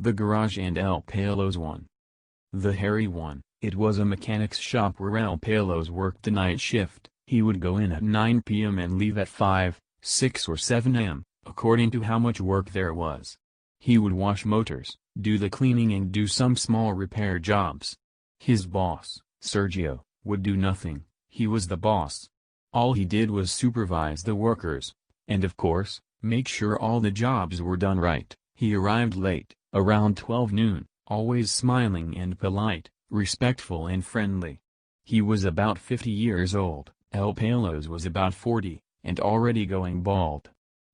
The Garage and El Pelos one. The hairy one. It was a mechanic's shop where El Pelos worked the night shift. He would go in at 9 p.m. and leave at 5, 6 or 7 a.m., according to how much work there was. He would wash motors, do the cleaning and do some small repair jobs. His boss, Sergio, would do nothing. He was the boss. All he did was supervise the workers. And of course, make sure all the jobs were done right. He arrived late, around 12 noon, always smiling and polite, respectful and friendly. He was about 50 years old. El Pelos was about 40, and already going bald.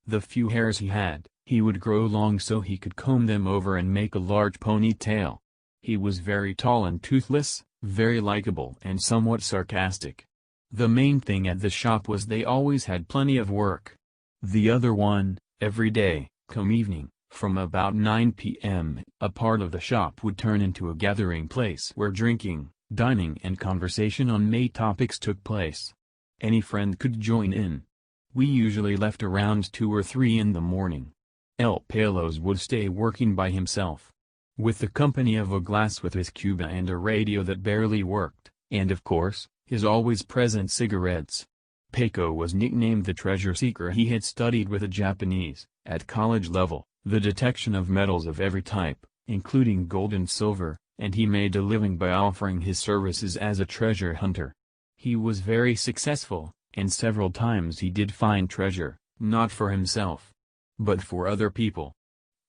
The few hairs he had, he would grow long so he could comb them over and make a large ponytail. He was very tall and toothless, very likable and somewhat sarcastic. The main thing at the shop was they always had plenty of work. The other one, every day, come evening, from about 9 p.m., a part of the shop would turn into a gathering place where drinking, dining and conversation on May topics took place. Any friend could join in. We usually left around 2 or 3 in the morning. El Pelos would stay working by himself, with the company of a glass with his Cuba and a radio that barely worked, and of course, his always present cigarettes. Peco was nicknamed the treasure seeker. He had studied with a Japanese, at college level, the detection of metals of every type, including gold and silver, and he made a living by offering his services as a treasure hunter. He was very successful, and several times he did find treasure, not for himself, but for other people.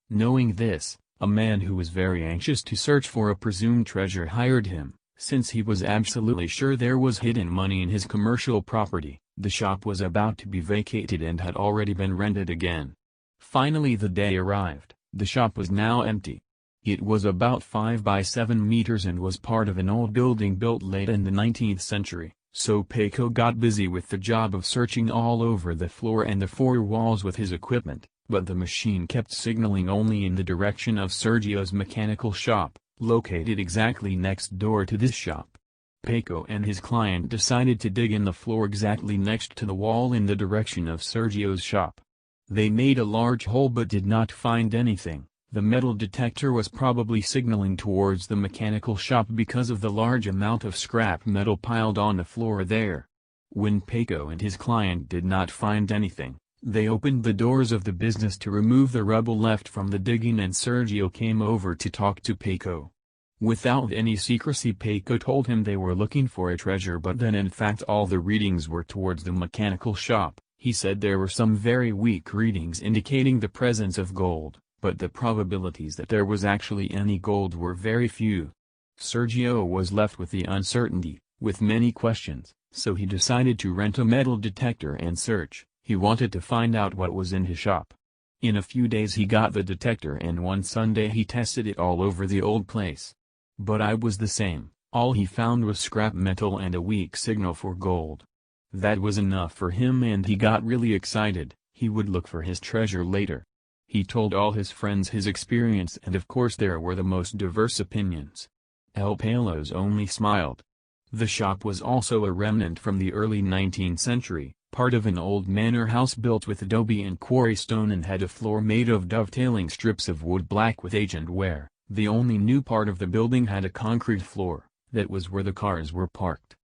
Knowing this, a man who was very anxious to search for a presumed treasure hired him, since he was absolutely sure there was hidden money in his commercial property. The shop was about to be vacated and had already been rented again. Finally the day arrived. The shop was now empty. It was about 5 by 7 meters and was part of an old building built late in the 19th century, so Peco got busy with the job of searching all over the floor and the 4 walls with his equipment, but the machine kept signaling only in the direction of Sergio's mechanical shop, located exactly next door to this shop. Peco and his client decided to dig in the floor exactly next to the wall in the direction of Sergio's shop. They made a large hole but did not find anything. The metal detector was probably signaling towards the mechanical shop because of the large amount of scrap metal piled on the floor there. When Peco and his client did not find anything, they opened the doors of the business to remove the rubble left from the digging and Sergio came over to talk to Peco. Without any secrecy, Peco told him they were looking for a treasure but then in fact all the readings were towards the mechanical shop. He said there were some very weak readings indicating the presence of gold, but the probabilities that there was actually any gold were very few. Sergio was left with the uncertainty, with many questions, so he decided to rent a metal detector and search. He wanted to find out what was in his shop. In a few days he got the detector and one Sunday he tested it all over the old place. But I was the same. All he found was scrap metal and a weak signal for gold. That was enough for him and he got really excited. He would look for his treasure later. He told all his friends his experience and of course there were the most diverse opinions. El Pelos only smiled. The shop was also a remnant from the early 19th century, part of an old manor house built with adobe and quarry stone and had a floor made of dovetailing strips of wood black with age and wear. The only new part of the building had a concrete floor. That was where the cars were parked.